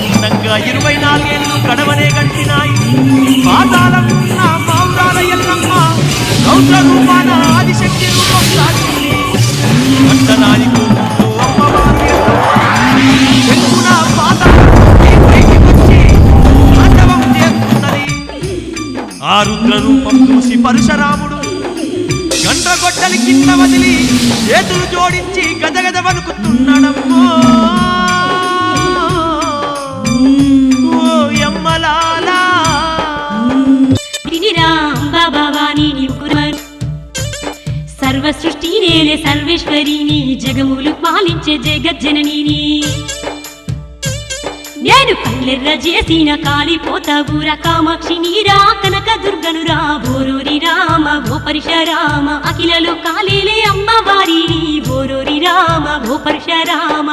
ఉండంగా 24 ఏళ్ళు గడవనే గడిచినాయి. పాతాళం ఉన్న పావురాల ఎల్లమ్మ రౌద్ర రూపాన ఆదిశక్తి రూపం దాల్చింది. పట్టణానికి అమ్మవారు చెక్కున పాతాళం పైకి వచ్చి తాండవం చేస్తున్నది. ఆ రుద్ర రూపం చూసి పరశురాముడు గండ్రగొడ్డలి కింద వదిలి చేతులు జోడించి గదగద వణుకుతున్నాడమ్మో. ఓ యమ్మలాలా సర్వ సృష్టి నేలే సర్వేశ్వరిని జగములు పాలించే జగజ్జనని. నేను కళ్ళెర్ర చేసిన కాలిపోతావురా కామాక్షి నీరా కనక దుర్గనురా బోరోరి రామ ఓ పరశురామ అఖిలలో కాలేలే అమ్మవారి బోరోరి రామ ఓ పరశురామ.